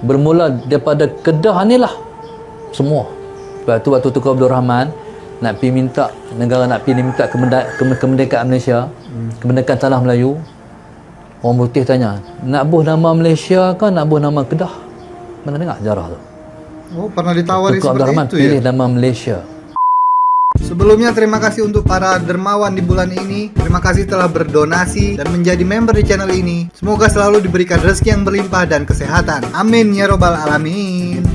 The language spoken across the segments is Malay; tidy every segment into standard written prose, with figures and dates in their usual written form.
bermula daripada Kedah ni lah semua. Sebab tu waktu Tunku Abdul Rahman nak pergi minta, negara nak pergi minta kemerdekaan Malaysia, kemerdekaan tanah Melayu, orang putih tanya, nak buh nama Malaysia ke nak buh nama Kedah? Mana dengar sejarah tu? Oh, pernah ditawari Tunku Abdul seperti Rahman itu pilih ya? nama Malaysia. Sebelumnya terima kasih untuk para dermawan di bulan ini. Terima kasih telah berdonasi dan menjadi member di channel ini. Semoga selalu diberikan rezeki yang berlimpah dan kesehatan. Amin ya robbal alamin.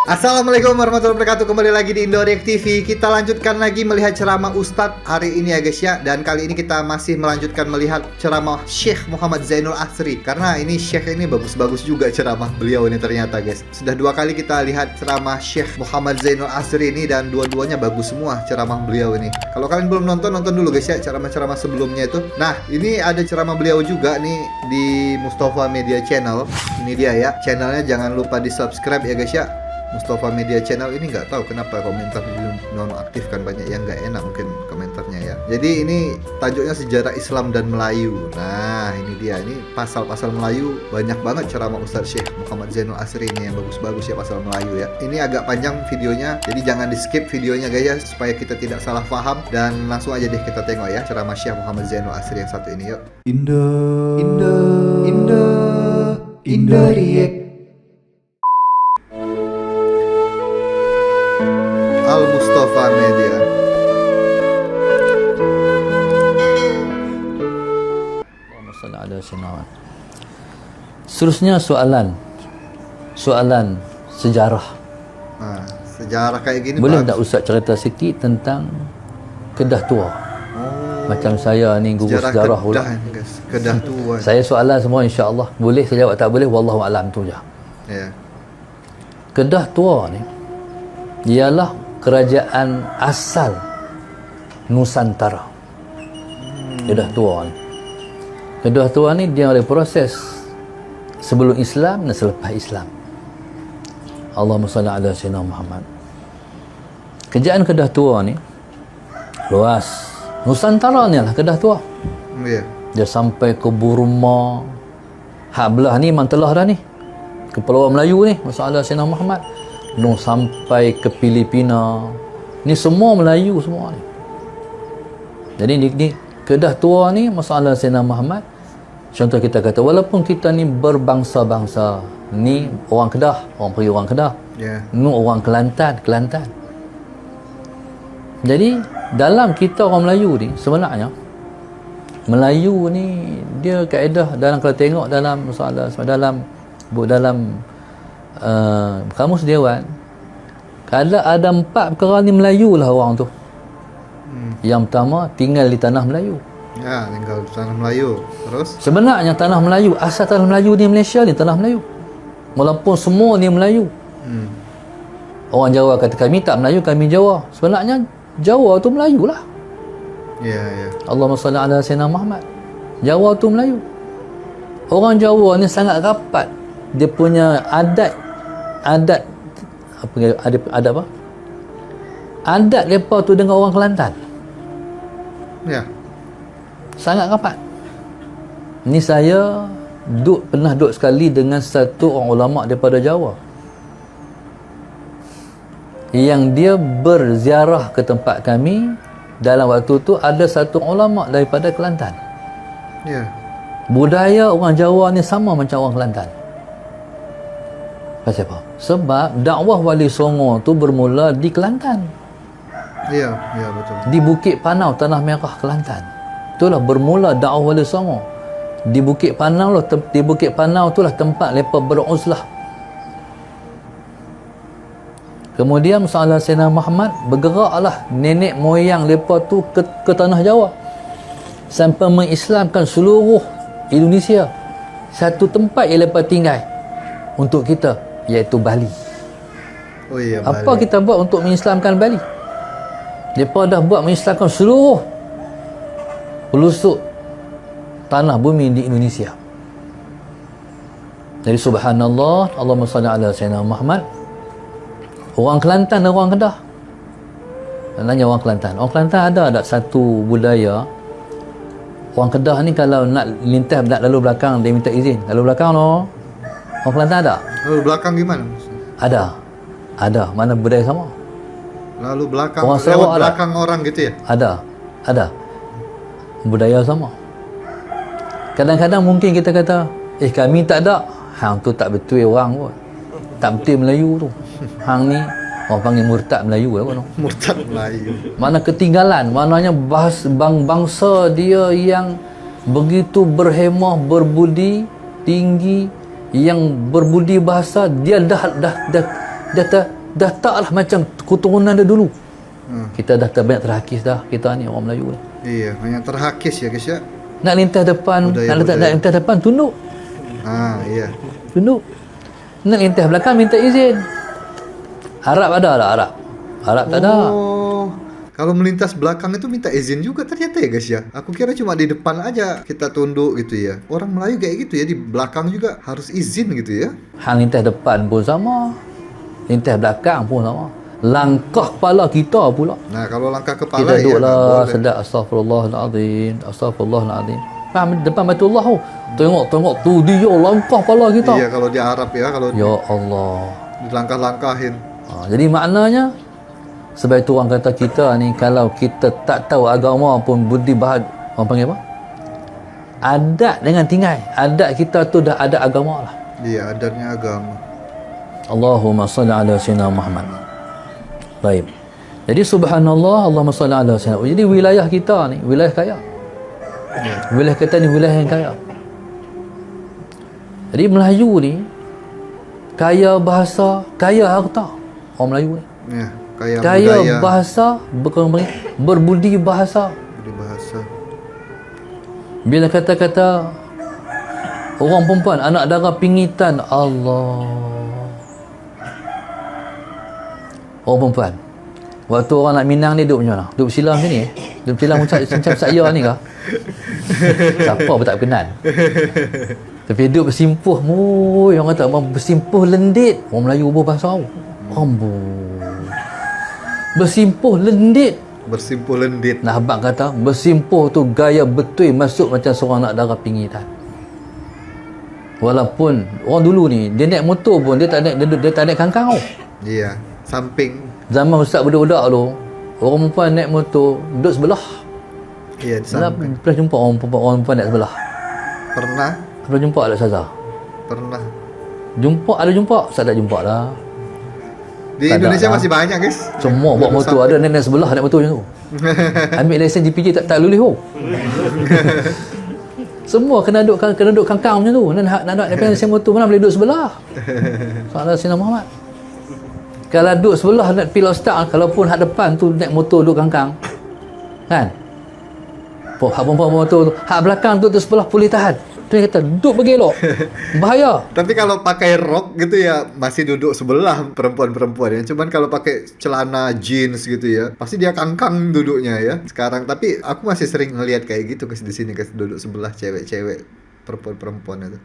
Assalamualaikum warahmatullahi wabarakatuh. Kembali lagi di Indo React TV. Kita lanjutkan lagi melihat ceramah Ustadz hari ini ya guys ya. Dan kali ini kita masih melanjutkan melihat ceramah Syekh Muhammad Zainul Asri. Karena ini Syekh ini bagus-bagus juga ceramah beliau ini ternyata guys. Sudah 2 kali kita lihat ceramah Syekh Muhammad Zainul Asri ini, dan dua-duanya bagus semua ceramah beliau ini. Kalau kalian belum nonton, nonton dulu guys ya ceramah-ceramah sebelumnya itu. Nah, ini ada ceramah beliau juga nih di Mustafa Media Channel. Ini dia ya, channelnya jangan lupa di subscribe ya guys ya. Mustafa Media Channel ini nggak tahu kenapa komentar nonaktifkan, banyak yang nggak enak mungkin komentarnya ya. Jadi ini tajuknya sejarah Islam dan Melayu. Nah ini dia, ini pasal-pasal Melayu banyak banget ceramah Ustadz Syekh Muhammad Zainul Asri ini yang bagus-bagus ya, pasal Melayu ya. Ini agak panjang videonya, jadi jangan di skip videonya guys ya, supaya kita tidak salah paham. Dan langsung aja deh kita tengok ya ceramah Syekh Muhammad Zainul Asri yang satu ini yuk. Indo React Al Mustafa Media. Seterusnya soalan sejarah. Nah, sejarah kayak gini boleh bagus. tak Ustaz cerita sikit tentang Kedah Tua? Macam saya ni guru sejarah pula. Guys. Kedah Tua. Saya soalan semua insya-Allah. Boleh saya jawab, tak boleh wallahu alam tu je. Ya. Kedah Tua ni ialah kerajaan asal Nusantara. Kedah Tua ni. Kedah Tua ni dia ada proses sebelum Islam dan selepas Islam. Allahumma salli ala sayyidina Muhammad. Kerajaan Kedah Tua ni luas. Nusantara ni lah Kedah Tua. Ya. Dia sampai ke Burma. Hak belah ni memang telah dah ni. Kepulauan Melayu ni, masalah Sayyidina Muhammad. Sampai ke Filipina. Ni semua Melayu semua ni. Jadi ni Kedah Tua ni masalah Sayyidina Muhammad. Contoh kita kata, walaupun kita ni berbangsa-bangsa, ni orang Kedah, orang pergi orang Kedah. Ya. Ni orang Kelantan. Jadi dalam kita orang Melayu ni sebenarnya, Melayu ni dia kaedah dalam, kalau tengok dalam masalah dalam kamus Dewan, kalau ada 4 perkara ni Melayu lah orang tu. Yang pertama, tinggal di tanah Melayu. Ya, tinggal di tanah Melayu. Terus? Sebenarnya tanah Melayu, asal tanah Melayu di Malaysia ni tanah Melayu. Walaupun semua ni Melayu. Orang Jawa kata kami tak Melayu, kami Jawa. Sebenarnya Jawa tu Melayu lah. Ya. Allahumma salli ala sayyidina Muhammad. Jawa tu Melayu. Orang Jawa ni sangat rapat. Dia punya adat apa apa? Adat depa tu dengan orang Kelantan. Ya. Sangat rapat. Ni saya pernah duduk sekali dengan satu orang ulama daripada Jawa, yang dia berziarah ke tempat kami. Dalam waktu tu ada satu ulama daripada Kelantan. Ya. Budaya orang Jawa ni sama macam orang Kelantan. Pasal apa? Sebab dakwah Wali Songo tu bermula di Kelantan. Ya betul. Di Bukit Panau, Tanah Merah, Kelantan. Itulah bermula dakwah Wali Songo. Di Bukit Panau lah, di Bukit Panau itulah tempat mereka beruzlah. Kemudian masalah Sayyidina Muhammad bergeraklah nenek moyang mereka tu ke tanah Jawa sampai mengislamkan seluruh Indonesia. Satu tempat yang mereka tinggal untuk kita, iaitu Bali. Oh iya, Apa Bali. kita buat untuk mengislamkan Bali? Mereka dah buat mengislamkan seluruh pelosok tanah bumi di Indonesia. Jadi subhanallah, Allahumma salli ala sayyidina Muhammad. Orang Kelantan dan orang Kedah. Nanya orang Kelantan. Orang Kelantan ada satu budaya. Orang Kedah ni kalau nak lintas, nak lalu belakang, dia minta izin. Lalu belakang no. Orang Kelantan ada? Lalu belakang gimana? Ada. Mana budaya sama? Lalu belakang, Orang lewat Sarawak ada? belakang orang gitu ya? Ada. Budaya sama. Kadang-kadang mungkin kita kata, kami tak ada. Hang tu tak betul orang pun. Tak betul Melayu tu. Hang ni orang panggil murtad Melayu lah pun. Murtad Melayu. Mana ketinggalan, maknanya bangsa dia yang begitu berhemah, berbudi tinggi, yang berbudi bahasa, dia dah taklah macam keturunan dia dulu. Kita dah banyak terhakis dah, kita ni orang Melayu ni. Iya, banyak terhakis ya guys ya. Nak lintas depan, nak lintas depan tunduk. Iya. Tunduk. Nak lintas belakang minta izin. Arab ada tak Arab? Arab tak ada. Oh, kalau melintas belakang itu minta izin juga ternyata ya guys ya. Aku kira cuma di depan aja kita tunduk gitu ya. Orang Melayu kayak gitu ya, di belakang juga harus izin gitu ya. Hang lintas depan pun sama. Lintas belakang pun sama. Langkah kepala kita pula. Nah, kalau langkah kepala Kita ya duduklah sedap astagfirullahalazim, astagfirullahalazim. Faham depan Baitullah tu. Tengok tu dia langkah kepala kita. Iya, kalau di Arab ya, kalau Ya Allah. dilangkah-langkahin. Jadi maknanya sebab itu orang kata kita ni kalau kita tak tahu agama pun budi bahag, orang panggil apa? Adat dengan tinggal. Adat kita tu dah ada agama lah. Iya, adatnya agama. Allahumma salli ala sayyidina Muhammad. Baik. Jadi subhanallah, Allahumma salli ala sayyidina. Jadi wilayah kita ni wilayah kaya. Wilayah kita ni wilayah yang kaya. Jadi Melayu ni kaya bahasa, kaya harta. Orang Melayu ni. Ya, kaya Kaya budaya, bahasa, berbudi bahasa. budi bahasa. Bila kata-kata orang perempuan, anak dara pingitan, Allah. Orang perempuan. Waktu orang nak minang ni duduk macam mana? Duduk bersilam macam ni Duduk bersilam macam saya ni kah? Siapa pun tak kenal. Tapi duduk bersimpuh, orang kata bersimpuh lendit. Orang Melayu berbahasa tahu. Amboi. Bersimpuh lendit. Bersimpuh lendit. Nah, abang kata bersimpuh tu gaya betul masuk macam seorang nak darah pingitan. Walaupun orang dulu ni dia naik motor pun dia tak naik kangkang tau. Iya, samping. Zaman ustaz budak-budak tu, orang perempuan naik motor duduk sebelah. Iya, di samping. Pernah jumpa orang perempuan naik sebelah. Pernah, Pernah jumpa tak Ustazah? pernah. Ada jumpa? Ustaz tak jumpa lah. Di Tak ada Indonesia lah. masih banyak guys. Semua bawa motor, ada naik sebelah naik motor macam tu. Ambil lesen GPJ tak lulus tu. Semua kena duduk kangkang macam tu. Nak naik lesen motor mana boleh duduk sebelah. Soalan Sayyidina Muhammad. Kalau duduk sebelah nak pilih ustaz, kalaupun hak depan tu naik motor duduk kangkang. Kan? Hak perempuan motor tu, hak belakang tu sebelah boleh tahan. Tu yang kata duduk bergelok. Bahaya. Tapi kalau pakai rok gitu ya masih duduk sebelah perempuan-perempuan ya. Cuman kalau pakai celana jeans gitu ya, pasti dia kangkang duduknya ya. Sekarang tapi aku masih sering ngelihat kayak gitu guys di sini guys, duduk sebelah cewek-cewek, perempuan-perempuan itu.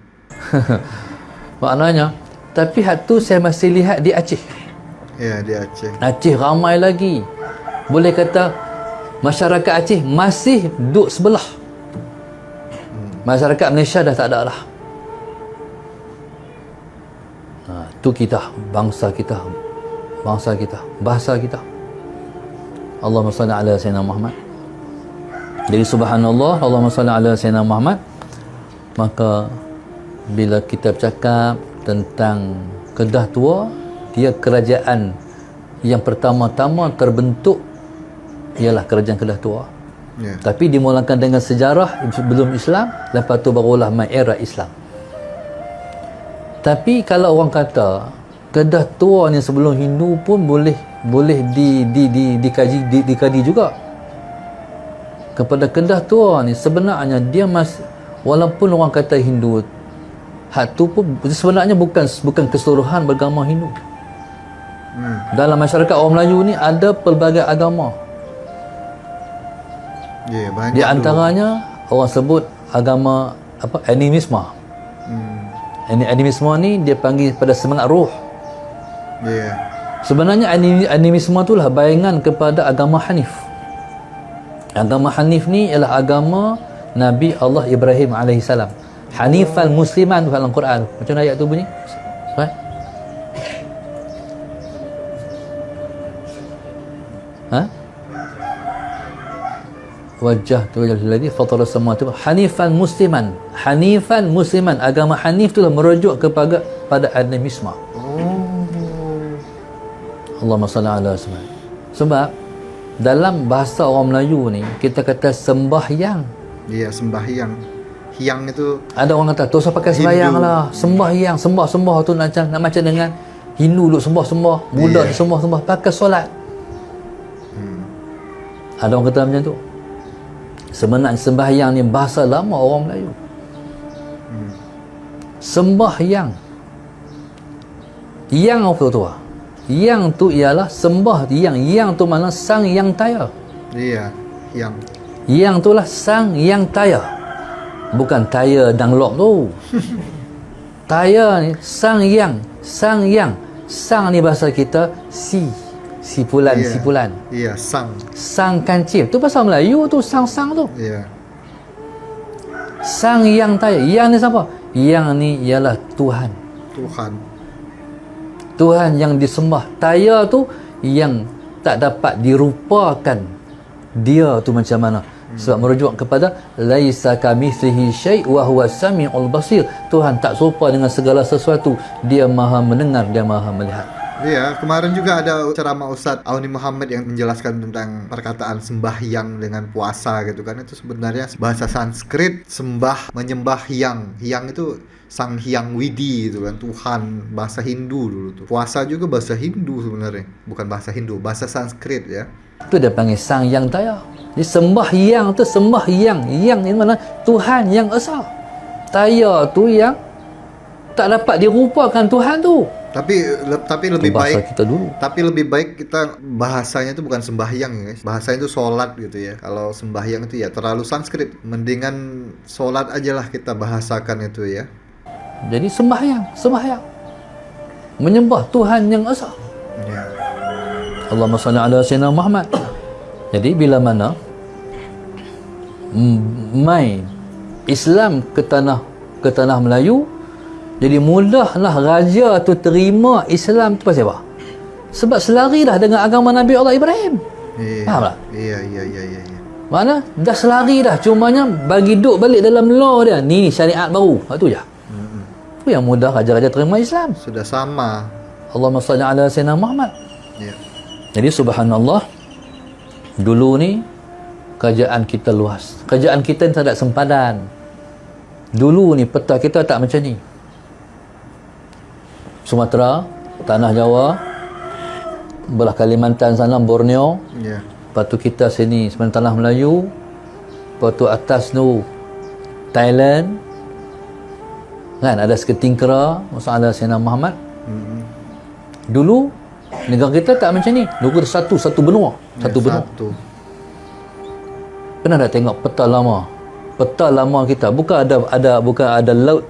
Maknanya, tapi hak tu saya masih lihat di Aceh. Ya, di Aceh. Aceh ramai lagi. Boleh kata masyarakat Aceh masih duduk sebelah. Masyarakat Malaysia dah tak ada lah. Tu kita, bangsa kita, bahasa kita. Allahumma salli ala sayyidina Muhammad. Jadi subhanallah, Allahumma salli ala sayyidina Muhammad. Maka bila kita bercakap tentang Kedah Tua, dia kerajaan yang pertama-tama terbentuk ialah kerajaan Kedah Tua. Ya. Tapi dimulakan dengan sejarah sebelum Islam, lepas tu barulah mai era Islam. Tapi kalau orang kata Kedah Tua ni sebelum Hindu pun boleh dikaji juga. Kepada Kedah Tua ni sebenarnya dia walaupun orang kata Hindu, hak tu pun sebenarnya bukan keseluruhan beragama Hindu. Dalam masyarakat orang Melayu ni ada pelbagai agama. Ya, banyak Di antaranya orang sebut agama animisme. Animisme ni dia panggil pada semangat roh. Ya. Sebenarnya animisme itulah bayangan kepada agama Hanif. Agama Hanif ni ialah agama Nabi Allah Ibrahim alaihissalam. Hanifan musliman tu dalam Quran. Macam mana ayat tu bunyi? Right? Ha? Wajah tu alladhi fatara samawati hanifan musliman. Hanifan musliman. Agama Hanif tu lah merujuk kepada animisme. Allahumma salli ala Muhammad. Sebab dalam bahasa orang Melayu ni kita kata sembahyang. Iya, sembahyang. Hyang itu Ada orang kata tak usah pakai sembahyang lah. Sembahyang, sembah tu nak macam dengan Hindu duk sembah, Buddha duk sembah, pakai solat. Ada orang kata macam tu. Sebenarnya sembahyang ni bahasa lama orang Melayu. Sembahyang. Yang apa tu? Yang tu ialah sembah. Yang tu mana sang yang taya. iya, hyang. Yang tu lah sang yang taya. Bukan taya Dunlop tu. Taya ni sang yang. Sang ni bahasa kita sipulan. Iya, sang. Sang kancil. Tu bahasa Melayu tu sang tu. Iya. Sang yang taya. Yang ni siapa? Yang ni ialah Tuhan. Tuhan yang disembah. Taya tu yang tak dapat dirupakan. Dia tu macam mana? Sebab merujuk kepada laisa kamitslihi syai' wa huwa samiul basir. Tuhan tak serupa dengan segala sesuatu. Dia Maha mendengar, dia Maha melihat. Iya, kemarin juga ada ceramah Ustadz Auni Muhammad yang menjelaskan tentang perkataan sembahyang dengan puasa gitu kan. Itu sebenarnya bahasa Sanskrit menyembah Hyang. Hyang itu Sang Hyang Widi gitu kan, Tuhan. Bahasa Hindu dulu tuh. Puasa juga bahasa Hindu sebenarnya. Bukan bahasa Hindu, bahasa Sanskrit ya. Itu dia panggil Sang Yang Taya. Jadi sembahyang tu sembahyang. Yang ni mana? Tuhan yang esa. Taya tu yang tak dapat dirupakan Tuhan tu. Tapi lebih bahasa baik kita dulu. Tapi lebih baik kita bahasanya itu bukan sembahyang ya guys. Bahasanya itu sholat gitu ya. Kalau sembahyang itu ya terlalu Sanskrit. Mendingan sholat aja lah kita bahasakan itu ya. Jadi sembahyang. Menyembah Tuhan yang esa. Ya. Allahumma salli ala Sayyidina Muhammad. Jadi bila mana mai Islam ke tanah Melayu, jadi mudahlah raja tu terima Islam tu pasal apa? Sebab selarilah dengan agama Nabi Allah Ibrahim. Faham tak? Iya. Mana dah selari dah, cumanya bagi duk balik dalam law dia. Ni syariat baru. Itu je. Itu yang mudah raja-raja terima Islam. Sudah sama. Allahumma salli ala Sayyidina Muhammad. Ya. Jadi subhanallah, dulu ni kerajaan kita luas. Kerajaan kita ni tak ada sempadan. Dulu ni peta kita tak macam ni. Sumatera, Tanah Jawa, belah Kalimantan sana, Borneo. Ya. Lepas tu kita sini sebenarnya Tanah Melayu. Lepas tu atas tu Thailand. Kan ada seketingkera masalah Sayyidina Muhammad. Dulu negara kita tak macam ni. Dulu satu benua. Satu benua. Pernah tak tengok peta lama? Peta lama kita bukan ada laut.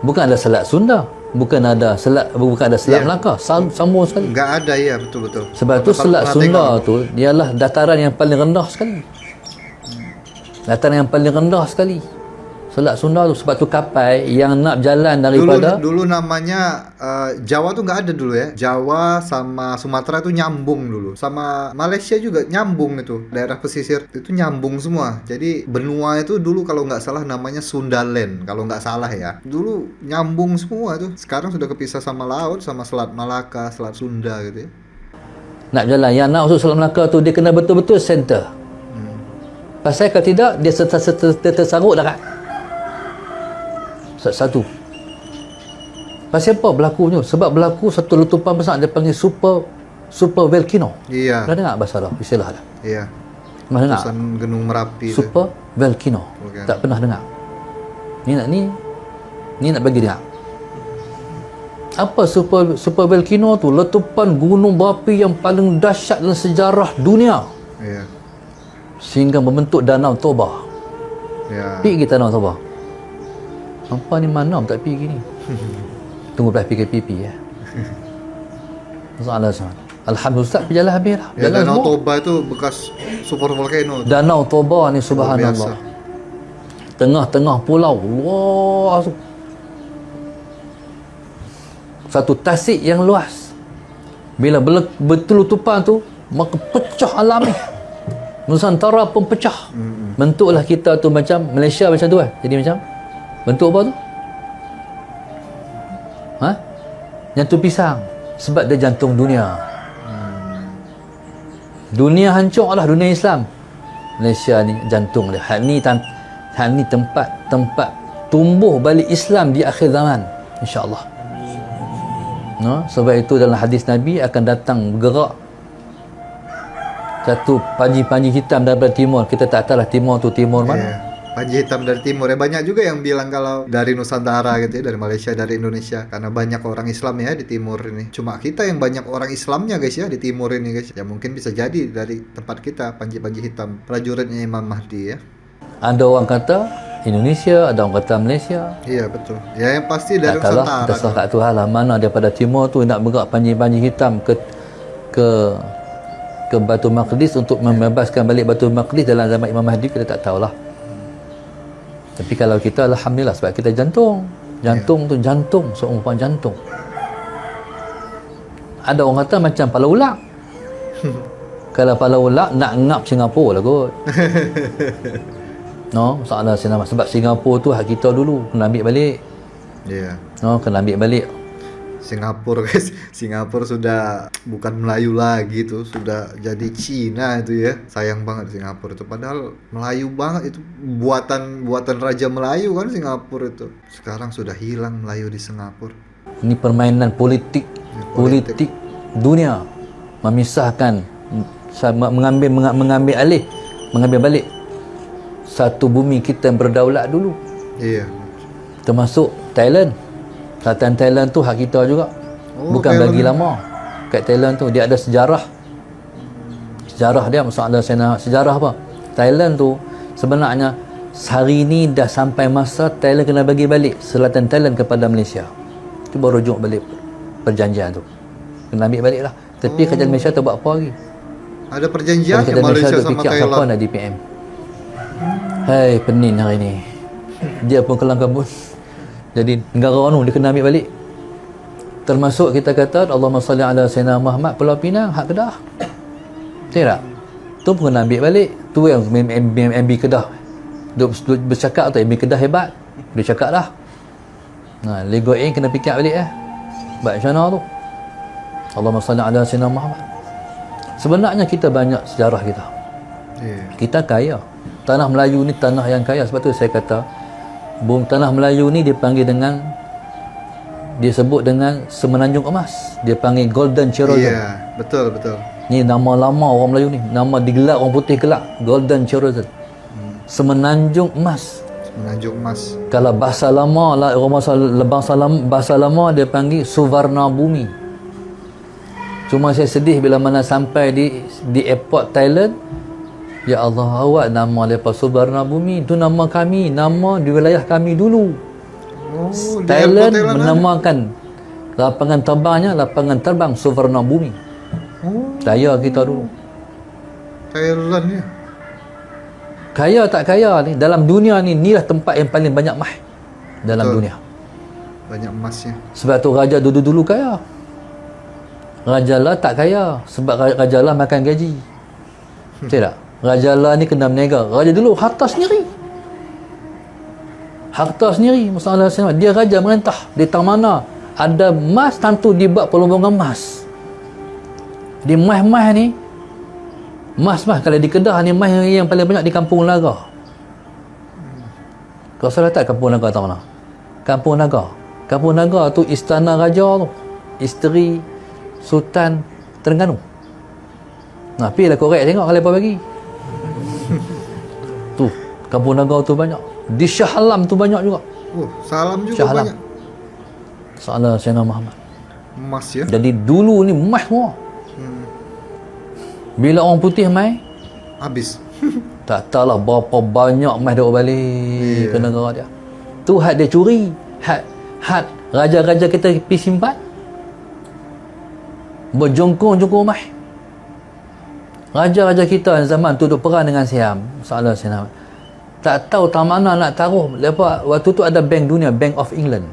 Bukan ada Selat Sunda, bukan ada Selat Melaka, sambung sekali. Enggak ada ya, betul. Sebab tu Selat Sunda tu ialah dataran yang paling rendah sekali. Dataran yang paling rendah sekali. Selat Sunda tu, sebab tu kapal yang nak jalan daripada dulu namanya Jawa tuh nggak ada dulu ya. Jawa sama Sumatera tuh nyambung dulu, sama Malaysia juga nyambung itu. Daerah pesisir itu nyambung semua. Jadi benua itu dulu kalau nggak salah namanya Sundaland, kalau nggak salah ya. Dulu nyambung semua tuh. Sekarang sudah kepisah sama laut, sama Selat Malaka, Selat Sunda gitu ya. Nak jalan yang nak masuk Selat Melaka tu dia kena betul-betul center. Pasal kalau tidak dia tersarut dah kan. Satu. Pasal apa berlakunya? Sebab berlaku satu letupan besar dia panggil super volcano. Iya. Pernah dengar bahasa dah, istilah dah? Iya. Pernah dengar? Letusan Gunung Merapi. Super volcano. Okay. Tak pernah dengar. Ni nak bagi dengar. Apa super volcano tu? Letupan gunung berapi yang paling dahsyat dalam sejarah dunia. Iya. Sehingga membentuk Danau Toba. Iya. Pergi kita Danau Toba. Apa ni mana tak pergi gini? Tunggu belah PKPP ya. Masalah sangat. Alhamdulillah berjalan habis lah. Ya, Danau Toba itu bekas super volcano. Danau Toba ni subhanallah. tengah-tengah pulau luas tu, satu tasik yang luas. Bila bertelutupan tu, maka pecah alami. Nusantara pun pecah. Bentuklah kita tu macam Malaysia macam tu kan. Jadi macam bentuk apa tu? Jantung pisang. Sebab dia jantung dunia. Dunia hancur lah, dunia Islam. Malaysia ni jantung dia. Hak ni tempat tumbuh balik Islam di akhir zaman, insya-Allah. Sebab itu dalam hadis Nabi akan datang bergerak satu panji-panji hitam daripada timur. Kita tak tahu lah timur tu timur mana. Panji hitam dari timur ya. Banyak juga yang bilang kalau dari Nusantara gitu ya, dari Malaysia, dari Indonesia, karena banyak orang Islam ya di timur ini. Cuma kita yang banyak orang Islamnya guys ya di timur ini guys. Ya mungkin bisa jadi dari tempat kita panji-panji hitam prajuritnya Imam Mahdi ya. Ada orang kata Indonesia, ada orang kata Malaysia. Iya betul. Ya yang pasti dari tak tahulah, Nusantara. terserah kat Tuhan lah mana daripada timur tu nak bergerak panji-panji hitam ke Baitul Maqdis untuk membebaskan balik Baitul Maqdis dalam zaman Imam Mahdi, kita tak tahulah. Tapi kalau kita alhamdulillah sebab kita jantung tu jantung, seumpama jantung. Ada orang kata macam kepala ular. Kalau kepala ular nak ngap Singapura lah kot. Masalah sebab Singapura tu hak kita dulu kena ambil balik. Iya. Kena ambil balik. Singapura guys, Singapura sudah bukan Melayu lagi tuh, sudah jadi Cina itu ya. Sayang banget Singapura itu, padahal Melayu banget itu, buatan Raja Melayu kan Singapura itu. Sekarang sudah hilang Melayu di Singapura. Ini permainan politik dunia, memisahkan, mengambil balik satu bumi kita yang berdaulat dulu. Iya. Termasuk Thailand. Selatan Thailand tu hak kita juga. Bukan Thailand lagi lama. Kat Thailand tu dia ada sejarah. Sejarah dia, masalah sejarah apa? Thailand tu sebenarnya hari ni dah sampai masa Thailand kena bagi balik selatan Thailand kepada Malaysia. Itu baru rujuk balik perjanjian tu. Kena ambil balik lah. Tapi kerajaan Malaysia tak buat apa lagi. Ada perjanjian kerajaan Malaysia tu sama fikir siapa Thailand. nak DPM. Hai, pening hari ni. Dia pun kelang kabut. Jadi negara ni dia kena ambil balik. Termasuk kita kata Allahumma salli ala Sayyidina Muhammad, Pulau Pinang hak Kedah. Betul tak? Tu pun kena ambil balik. Tu yang MB Kedah duk bercakap tu, MB Kedah hebat. Dia cakap dah. Lego A kena fikir balik Baik macam mana tu? Allahumma salli ala Sayyidina Muhammad. Sebenarnya kita banyak sejarah kita. Kita kaya. Tanah Melayu ni tanah yang kaya. Sebab tu saya kata tanah Melayu ni dia sebut dengan semenanjung emas. Dia panggil Golden Cherosem. Iya, betul. Ni nama lama orang Melayu ni. Nama digelar orang putih kelak, Golden Cherosem. Semenanjung emas. Semenanjung emas. Kalau bahasa lama lah, orang bahasa lama dia panggil Suvarna Bumi. Cuma saya sedih bila mana sampai di airport Thailand. Ya Allah, awak nama lepas Suvarna Bumi itu nama kami, nama di wilayah kami dulu. Thailand menamakan lapangan terbangnya lapangan terbang Suvarna Bumi. Kaya kita dulu. Thailand ya. Kaya tak kaya ni dalam dunia ni, inilah tempat yang paling banyak emas dalam dunia. Banyak emasnya. Sebab tu raja dulu kaya. Raja lah tak kaya sebab raja lah makan gaji. Betul tak? Raja lah ni kena berniaga. Raja dulu harta sendiri. Masalah saya, dia raja merintah di tang mana ada emas, tentu dibuat perlombongan emas. Di emas ni, emas kalau di Kedah ni emas yang paling banyak di Kampung Naga. Kau salah tak Kampung Naga tahu mana? Kampung Naga tu istana raja tu. Isteri Sultan Terengganu. Pergilah korek tengok kalau apa bagi. Tu Kampung Naga tu banyak. Di Shah Alam tu banyak juga. Salam juga Shah Alam. banyak. Salah Sayyidina Muhammad. Emas ya. Jadi dulu ni emas semua. Bila orang putih mai Habis. tak tahulah berapa banyak emas dia balik ke negara dia. Tu hak dia curi. Hak raja-raja kita pergi simpan. Berjongkong-jongkong emas. Raja-raja kita zaman tu duk perang dengan Siam. Salah Sayyidina Muhammad. Tak tahu tak mana nak taruh. Lepas waktu tu ada Bank Dunia, Bank of England.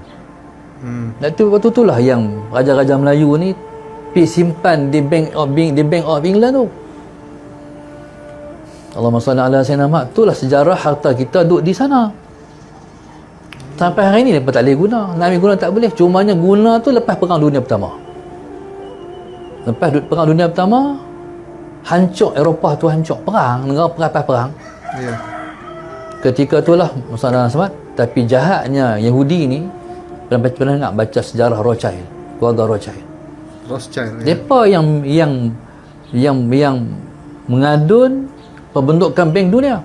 Waktu tu lah yang raja-raja Melayu ni pergi simpan di Bank of England tu. Allahumma salli ala sayyidina Muhammad. Itulah sejarah harta kita duduk di sana. Sampai hari ni lepas tak boleh guna. Nak ambil guna tak boleh. Cumanya guna tu lepas Perang Dunia Pertama. Lepas Perang Dunia Pertama, hancur Eropah tu, hancur. Perang, negara perang. Ya. Ketika itulah masalah Ahmad. Tapi jahatnya Yahudi ni, pernah nak baca sejarah Rothschild, keluarga Rothschild. Ya. Depa yang mengadun pembentukan Bank Dunia.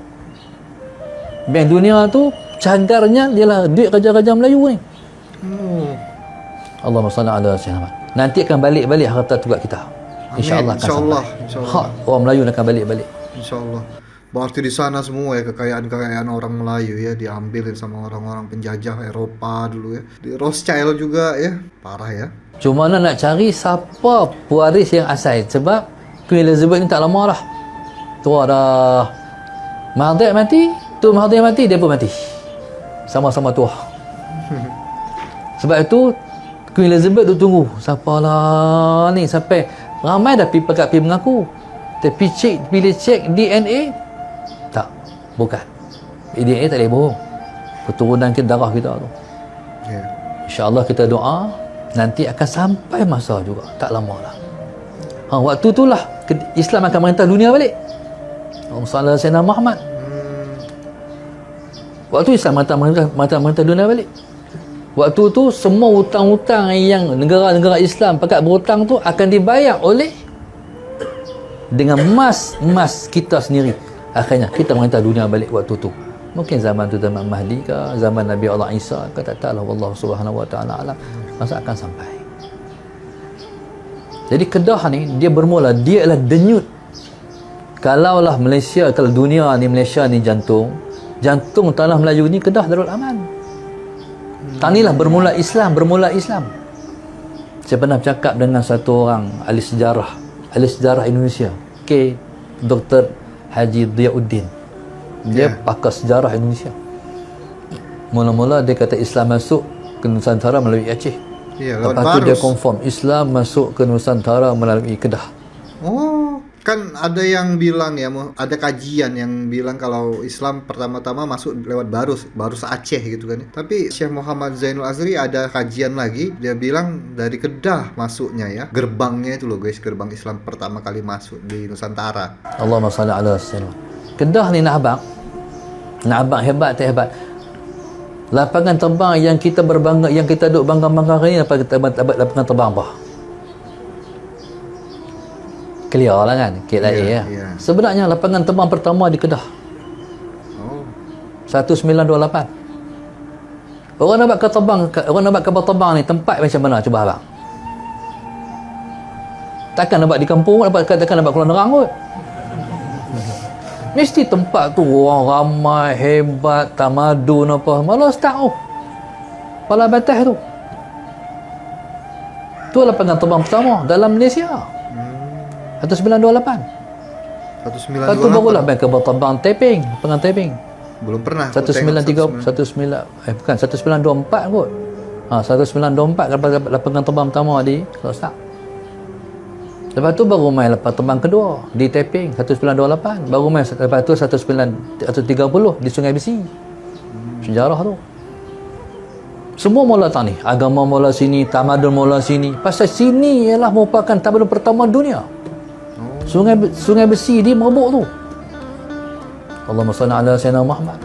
Bank Dunia tu cagarnya ialah duit raja-raja Melayu ni. Allahumma salli ala sayyidina. Nanti akan balik-balik harta tu kat kita. InsyaAllah akan sampai. Hak orang Melayu akan balik-balik. InsyaAllah. Berarti di sana semua ya kekayaan-kekayaan orang Melayu ya diambil sama orang-orang penjajah Eropa dulu ya. Di Rothschild juga ya, parah ya. Cuma nak cari siapa pewaris yang asal, sebab Queen Elizabeth ni tak lama dah. Tua dah. Mahathir mati, Mahathir mati, dia pun mati. Sama-sama tua. Sebab itu Queen Elizabeth tu tunggu siapalah ni, sampai ramai dah pergi mengaku. Tapi bila cek DNA, tak, bukan. DNA tak boleh bohong. Keturunan kita, darah kita tu. Yeah. InsyaAllah kita doa nanti akan sampai masa juga, tak lama lah. Waktu itulah Islam akan merintah dunia balik. Allahumma salli ala sayyidina Muhammad. Waktu Islam merintah dunia balik. Waktu tu semua hutang-hutang yang negara-negara Islam pakat berhutang tu akan dibayar oleh dengan emas kita sendiri. Akhirnya kita merintah dunia balik waktu tu. Mungkin zaman tu zaman Mahdi ke, zaman Nabi Allah Isa ke, tak tahu lah, wallahu subhanahu wa ta'ala alam. Masa akan sampai. Jadi Kedah ni dia bermula, dia adalah denyut. Kalaulah Malaysia, kalau dunia ni, Malaysia ni jantung tanah Melayu ni Kedah Darul Aman. Tanilah bermula Islam. Saya pernah bercakap dengan satu orang ahli sejarah Indonesia, Dr. Haji Diyauddin. Dia pakar sejarah Indonesia. Mula-mula dia kata Islam masuk ke Nusantara melalui Aceh. Lepas tu dia confirm Islam masuk ke Nusantara melalui Kedah. Kan ada yang bilang ya, ada kajian yang bilang kalau Islam pertama-tama masuk lewat Barus Aceh gitu kan. Tapi Syekh Muhammad Zainul Azhri ada kajian lagi, dia bilang dari Kedah masuknya ya. Gerbangnya itu loh guys, gerbang Islam pertama kali masuk di Nusantara. Allahumma salli ala sayyidina. Kedah ni nak abang hebat tak hebat. Lapangan terbang yang kita berbangga, yang kita duk bangga-bangga ni, lapangan terbang apa? Clear lah kan, KLIA ya. Sebenarnya lapangan terbang pertama di Kedah. 1928. Orang nak kapal terbang ni tempat macam mana cuba abang? Takkan nak buat di kampung, takkan nak buat Kuala Nerang kot. Mesti tempat tu orang ramai, hebat, tamadun apa. Malah start Pala Batas tu. Tu lapangan terbang pertama dalam Malaysia. 1928. Lepas tu barulah main kapal terbang Taiping, lapangan Taiping. Belum pernah. 1924 kot. 1924 lapangan terbang pertama di Kedah. Lepas tu baru main lapangan terbang kedua di Taiping 1928. Baru main lepas tu 1930 di Sungai Besi. Sejarah tu. Semua mula tani, agama mula sini, tamadun mula sini. Pasal sini ialah merupakan tamadun pertama dunia. Sungai Besi di merebuk tu. Allahumma salli ala sayyidina Muhammad.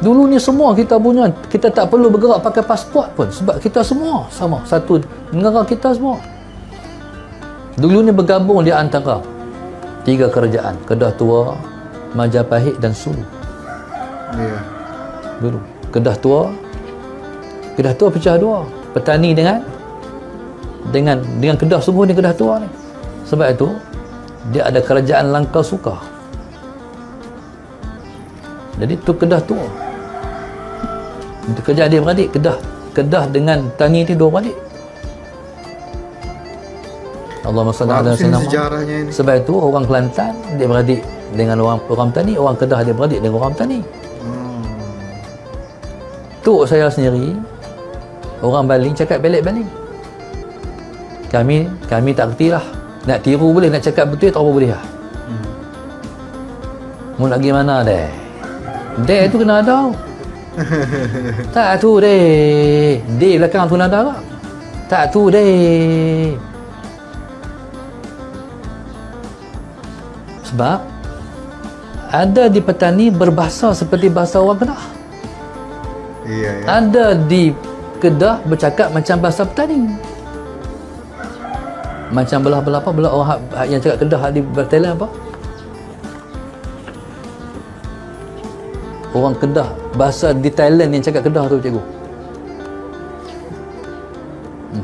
Dulu ni semua kita punya, kita tak perlu bergerak pakai pasport pun sebab kita semua sama, satu negara kita semua. Dulu ni bergabung di antara 3 kerajaan, Kedah Tua, Majapahit dan Sulu. Ya. Dulu Kedah Tua pecah 2. Petani dengan Kedah semua ni Kedah Tua ni. Sebab itu dia ada kerajaan Langkah Suka. Jadi tu Kedah Tua. Itu kerja adik-beradik. Kedah dengan Tani ni 2 beradik. Allahumma salli ala sayyidina Muhammad. Sebab itu orang Kelantan dia beradik dengan orang Tani, orang Kedah dia beradik dengan orang Tani. datuk saya sendiri orang baling cakap balik-balik. Kami tak kerti lah. Nak tiru boleh, nak cakap betul tak apa boleh lah. Mau nak pergi mana deh? Deh tu kena ada. Tak tu deh. Deh belakang tu kena ada tak? Tak tu deh. Sebab ada di petani berbahasa seperti bahasa orang Kedah. Iya, ya. Ada di Kedah bercakap macam bahasa petani. Macam belah-belah apa, belah orang yang cakap Kedah di Thailand apa? Orang Kedah, bahasa di Thailand yang cakap Kedah tu cikgu.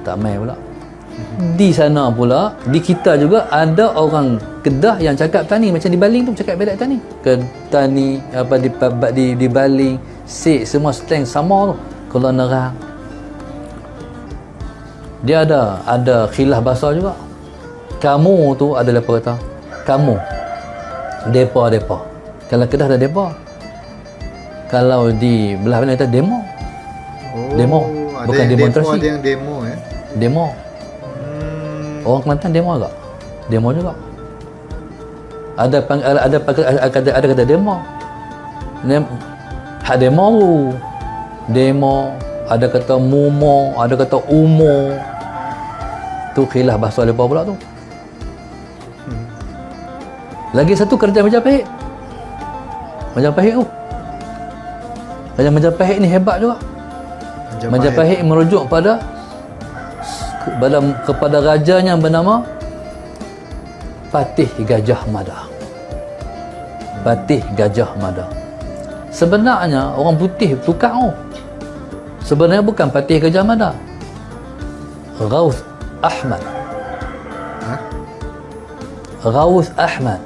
Tak main pula. Di sana pula, di kita juga ada orang Kedah yang cakap tani macam di Baling tu cakap beda tani. Tani apa di Baling, Sik semua slang sama tu. Kalau nerang dia ada khilaf bahasa juga. Kamu tu adalah apa kata? Kamu. Depa. Kalau Kedah ada depa. Kalau di belah mana kata demo. Oh, Demo. ada Bukan yang demonstrasi. Ada yang demo ya. Demo. Orang Kelantan demo agak. Demo juga. Ada kata demo. Hak demo tu. Demo, ada kata mumo, ada kata umo. Tu khilaf bahasa depa pula tu. Lagi satu kerajaan Majapahit. Majapahit tu. Kerajaan Majapahit ni hebat juga. Majapahit merujuk kepada rajanya bernama Patih Gajah Mada. Patih Gajah Mada. Sebenarnya orang putih tukar tu. Sebenarnya bukan Patih Gajah Mada. Ghaus Ahmad. Ghaus Ahmad.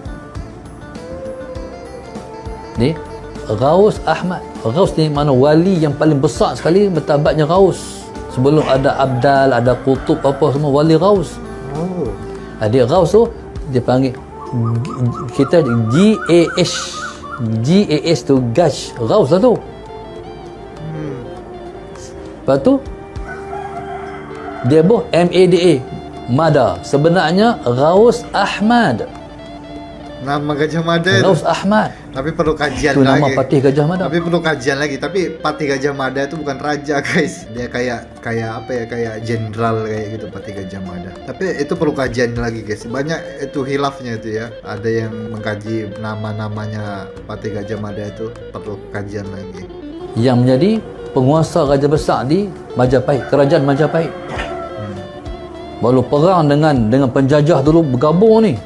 Ni Ghaus Ahmad. Ghaus ni mana wali yang paling besar sekali bertabatnya Ghaus. Sebelum ada Abdal, ada Qutub apa semua wali Ghaus. Oh. Dia Ghaus tu dia panggil kita GAS tu Gash. Ghaus lah tu. Lepas tu dia MADA Mada. Sebenarnya Ghaus Ahmad. Nama Gajah Mada itu. Ghaus Ahmad. Tapi perlu kajian Itu lagi. nama Patih Gajah Mada. Tapi perlu kajian lagi. Tapi Patih Gajah Mada itu bukan raja, guys. Dia kayak apa ya? Kayak jenderal kayak gitu Patih Gajah Mada. Tapi itu perlu kajian lagi, guys. Banyak itu hilafnya itu ya. Ada yang mengkaji nama-namanya Patih Gajah Mada itu perlu kajian lagi. Yang menjadi penguasa raja besar di Majapahit, kerajaan Majapahit. Baru perang dengan penjajah dulu bergabung ni.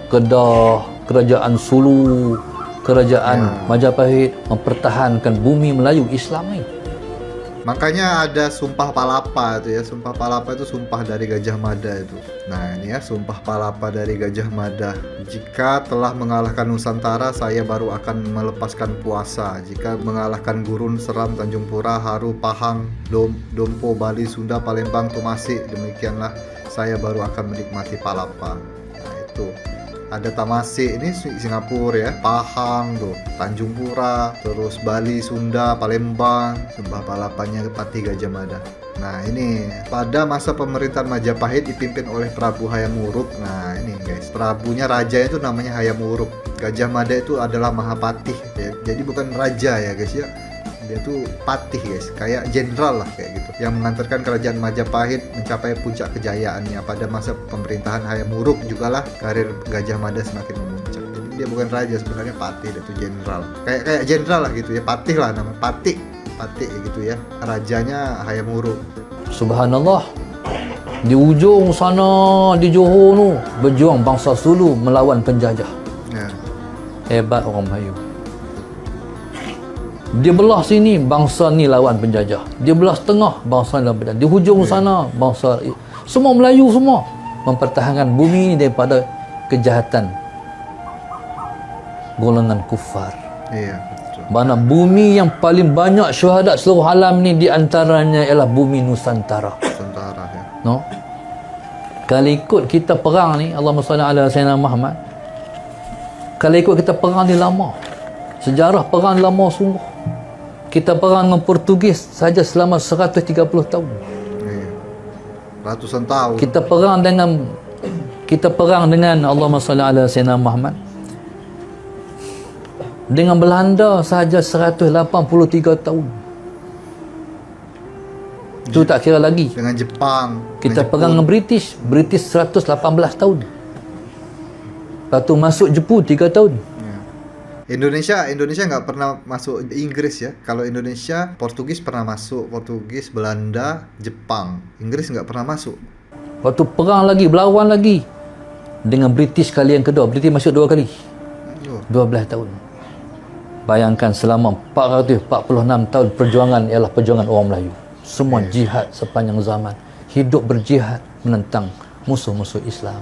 Kedah, kerajaan Sulu, kerajaan Majapahit mempertahankan bumi Melayu Islam ni. Makanya ada Sumpah Palapa itu ya. Sumpah Palapa itu sumpah dari Gajah Mada itu. Nah ini ya Sumpah Palapa dari Gajah Mada. Jika telah mengalahkan Nusantara, saya baru akan melepaskan puasa. Jika mengalahkan Gurun, Seram, Tanjung Pura, Haru, Pahang, Dompo, Bali, Sunda, Palembang, Tumasik, demikianlah saya baru akan menikmati Palapa. Nah itu ada Tamasik ini Singapura ya, Pahang tuh, Tanjung Pura, terus Bali, Sunda, Palembang, Sumpah Palapanya Patih Gajah Mada. Nah ini pada masa pemerintahan Majapahit dipimpin oleh Prabu Hayam Wuruk. Nah ini guys, prabunya raja itu namanya Hayam Wuruk. Gajah Mada itu adalah Mahapatih ya. Jadi bukan raja ya guys ya. Dia tuh patih guys, kayak jenderal lah kayak gitu, yang mengantarkan kerajaan Majapahit mencapai puncak kejayaannya. Pada masa pemerintahan Hayam Wuruk juga lah karir Gajah Mada semakin memuncak. Jadi dia bukan raja sebenarnya, patih, dia tuh jenderal, kayak jenderal lah gitu ya, patih lah namanya, patih gitu ya. Rajanya Hayam Wuruk. Subhanallah. Di ujung sana di Johor tu berjuang bangsa Sulu melawan penjajah. Ya. Hebat orang Melayu. Di belah sini bangsa ni lawan penjajah. Di belah tengah bangsa ni lawan penjajah. Di hujung sana bangsa semua Melayu semua mempertahankan bumi ni daripada kejahatan golongan kufar. Iya, betul. Mana bumi yang paling banyak syuhada seluruh alam ni di antaranya ialah bumi Nusantara. Nusantara ya. No? Kalau ikut kita perang ni, Allahumma salli ala Sayyidina Muhammad. Kalau ikut kita perang ni lama. Sejarah perang lama sungguh. Kita perang dengan Portugis saja selama 130 tahun. Iya. Ratusan tahun. Kita perang dengan Allahumma salli ala Sayyidina Muhammad. Dengan Belanda sahaja 183 tahun. Itu tak kira lagi. Dengan Jepang. Kita perang dengan British 118 tahun. Lepas tu masuk Jepun 3 tahun. Ya. Indonesia nggak pernah masuk Inggris ya. Kalau Indonesia, Portugis pernah masuk, Portugis, Belanda, Jepang. Inggris nggak pernah masuk. Waktu perang lagi, berlawan lagi dengan British kali yang kedua. British masuk 2 kali. Oh. 12 tahun. Bayangkan selama 446 tahun perjuangan ialah perjuangan orang Melayu. Semua jihad sepanjang zaman. Hidup berjihad menentang musuh-musuh Islam.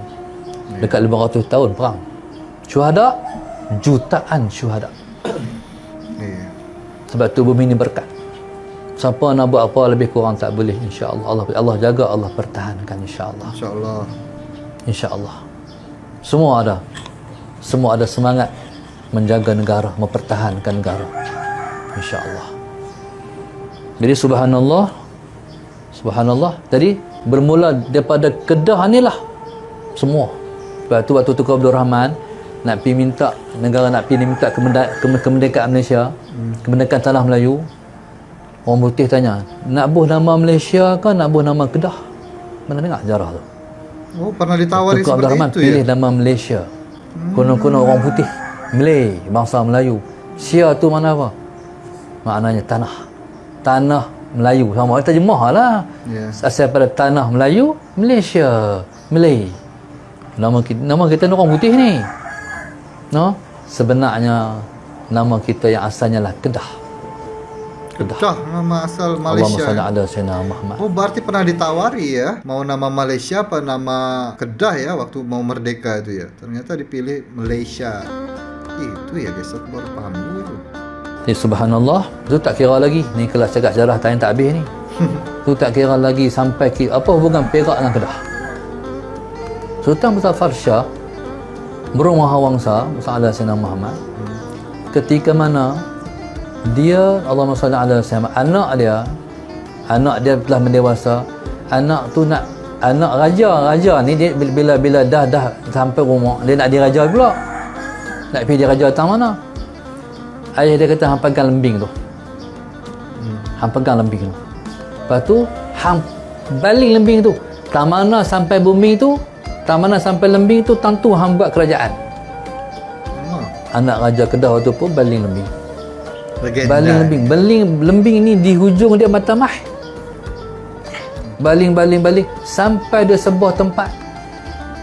Dekat 500 tahun perang. Syuhada, jutaan syuhada. Iya. Sebab tu bumi ni berkat. Siapa nak buat apa lebih kurang tak boleh, insya-Allah. Allah jaga, Allah pertahankan, insya-Allah. Insya-Allah. Insya-Allah. Semua ada semangat menjaga negara, mempertahankan negara. Insya-Allah. Jadi subhanallah. Tadi bermula daripada Kedah ni lah semua. Lepas tu waktu Tunku Abdul Rahman nak pergi minta, negara nak pergi minta kemerdekaan Malaysia, kemerdekaan tanah Melayu. Orang putih tanya, nak buh nama Malaysia ke nak buh nama Kedah? Mana dengar sejarah tu? Oh, pernah ditawari Tunku Abdul seperti Rahman itu pilih ya? nama Malaysia. Konon-konon orang putih, Malay, bangsa Melayu. Sia tu mana apa? Maknanya tanah Melayu. Sama kita terjemah lah. Ya. Asal pada tanah Melayu, Malaysia, Malay. Nama kita ni orang putih ni. No? Sebenarnya nama kita yang asalnya lah Kedah. Kedah nama asal Allahumma Malaysia. salli ala Sayyidina Muhammad. Oh, berarti pernah ditawari ya, mau nama Malaysia apa nama Kedah ya waktu mau merdeka itu ya. Ternyata dipilih Malaysia. Itu ya guys, aku baru paham dulu itu. Jadi subhanallah, itu tak kira lagi. Ni kelas cakap sejarah tak habis ni. Itu tak kira lagi sampai apa hubungan Perak dengan Kedah. Sultan Muzaffar Shah Burung Mahawangsa Musa ala Sayyidina Muhammad, ketika mana dia, Allahumma salli ala Sayyidina, anak dia telah mendewasa. Anak tu nak, anak raja ni dia bila dah sampai rumah, dia nak diraja pula. Nak pergi diraja datang mana? Ayah dia kata, hang pegang lembing tu. Hang pegang lembing tu. Lepas tu hang baling lembing tu. Tak mana sampai bumi tu, tak mana sampai lembing tu, tentu hang buat kerajaan. Anak Raja Kedah tu pun baling lembing. Legenda. Baling lembing ni di hujung dia Matamah. Baling sampai dia sebuah tempat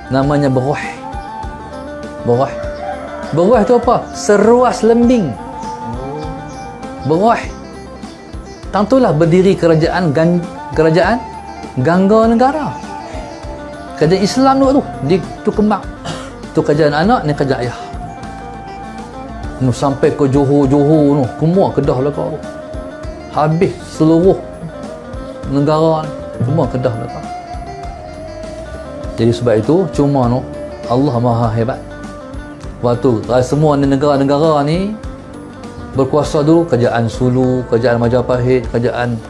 namanya Beruah. Beruah tu apa? Seruas lembing. Beruah. Tentulah berdiri kerajaan Gangga Negara. Kerajaan Islam tu tu kembang. Tu kerajaan anak ni kerajaan ayah. Nu sampai ke Johor nu, semua Kedah lekat tu. Habis seluruh negara ni, semua Kedah lekat. Jadi sebab itu cuma nu Allah Maha hebat. Waktu semua negara-negara ni berkuasa dulu, kerajaan Sulu, kerajaan Majapahit, kerajaan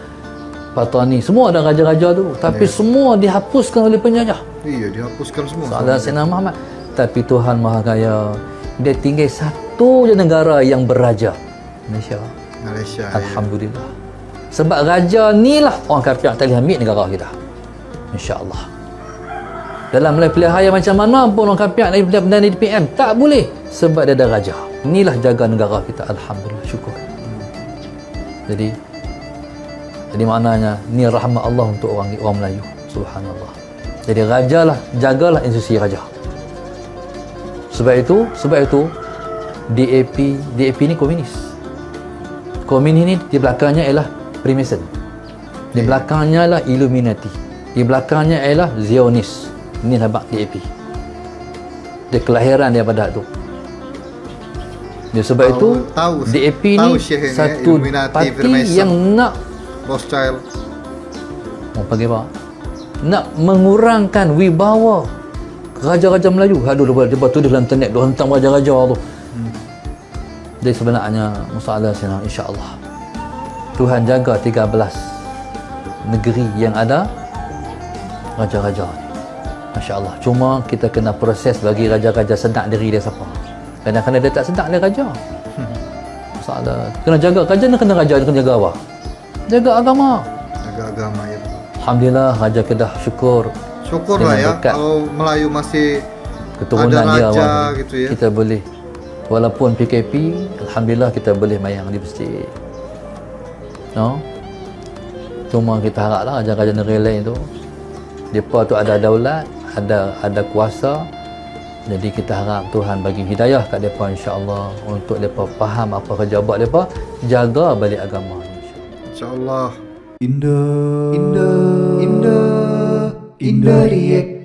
Patani, semua ada raja-raja dulu, tapi semua dihapuskan oleh penjajah. Iya, dihapuskan semua. Salah Sayyidina Muhammad. Tapi Tuhan Maha Kaya, dia tinggal satu je negara yang berraja, Malaysia. Alhamdulillah. Sebab raja ni lah orang kafir tak boleh ambil negara kita, insya-Allah. Dalam pilihan macam mana pun orang kafir nak benda di PM tak boleh, sebab dia ada raja. Inilah jaga negara kita, alhamdulillah, syukur. Jadi maknanya ni rahmat Allah untuk orang Melayu, subhanallah. Jadi rajalah, jagalah institusi raja. Sebab itu DAP ni komunis. Komunis ni di belakangnya ialah Freemason. Di belakangnya ialah Illuminati. Di belakangnya ialah Zionis. Ini nampak DAP. Dia kelahiran daripada tu. Dia sebab itu DAP ni satu parti yang nak Rothschild. Panggil apa? Nak mengurangkan wibawa raja-raja Melayu. Aduh, lepas tu dia dalam internet dia hentam raja-raja tu. Jadi sebenarnya Musa ala Sina, insya-Allah Tuhan jaga 13 negeri yang ada raja-raja ni. Masya Allah. Cuma kita kena proses bagi raja-raja sedar diri dia siapa. Kadang-kadang dia tak sedar dia raja. Masalah. Kena jaga raja ni, kena raja ni, kena jaga apa? Jaga agama. Jaga agama ya. Alhamdulillah Raja Kedah syukur Syukurlah dengan ya berkat kalau Melayu masih keturunan ada dia raja awal gitu ya. kita boleh, walaupun PKP, Alhamdulillah kita boleh mayang di masjid. No? Cuma kita haraplah raja-raja negeri lain tu, mereka tu ada daulat, ada kuasa. Jadi kita harap Tuhan bagi hidayah kat mereka insya-Allah untuk mereka faham apa kerja buat mereka, jaga balik agama Insya-Allah. Indo React.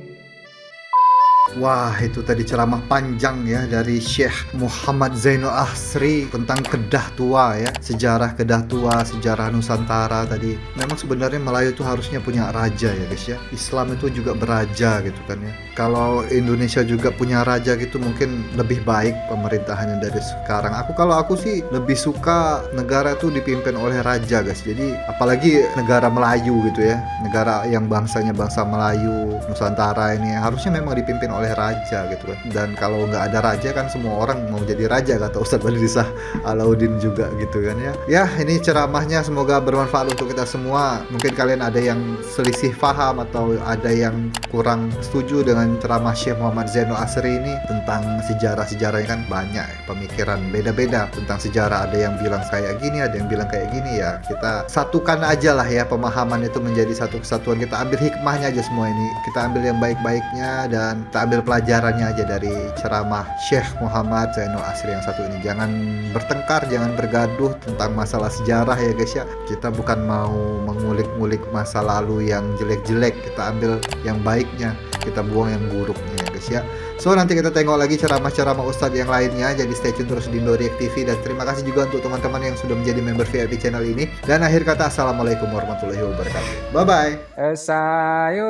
Wah, itu tadi ceramah panjang ya dari Syekh Muhammad Zainul Ahsri tentang Kedah Tua ya, sejarah Kedah Tua, sejarah Nusantara tadi. Memang sebenarnya Melayu itu harusnya punya raja ya guys ya. Islam itu juga beraja gitu kan ya. Kalau Indonesia juga punya raja gitu mungkin lebih baik pemerintahannya dari sekarang. Kalau aku sih lebih suka negara itu dipimpin oleh raja guys. Jadi apalagi negara Melayu gitu ya, negara yang bangsanya bangsa Melayu, Nusantara ini harusnya memang dipimpin oleh raja gitu kan. Dan kalau nggak ada raja kan semua orang mau jadi raja kata Ustadz Badrisah Alauddin juga gitu kan ya. Ya ini ceramahnya semoga bermanfaat untuk kita semua. Mungkin kalian ada yang selisih paham atau ada yang kurang setuju dengan ceramah Syekh Muhammad Zainul Ahsri ini tentang sejarah-sejarahnya kan banyak pemikiran beda-beda tentang sejarah. Ada yang bilang kayak gini, ada yang bilang kayak gini ya. Kita satukan aja lah ya pemahaman itu menjadi satu kesatuan. Kita ambil hikmahnya aja semua ini. Kita ambil yang baik-baiknya dan kita ambil pelajarannya aja dari ceramah Syekh Muhammad Zainul Ahsri yang satu ini. Jangan bertengkar, jangan bergaduh tentang masalah sejarah ya guys ya. Kita bukan mau mengulik-ngulik masa lalu yang jelek-jelek, kita ambil yang baiknya, kita buang yang buruknya ya guys ya. So nanti kita tengok lagi ceramah-ceramah Ustadz yang lainnya. Jadi stay tune terus di Indo React TV. Dan terima kasih juga untuk teman-teman yang sudah menjadi member VIP channel ini. Dan akhir kata assalamualaikum warahmatullahi wabarakatuh. Bye bye. Sayonara,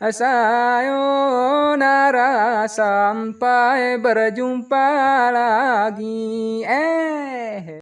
sayonara, sampai berjumpa lagi.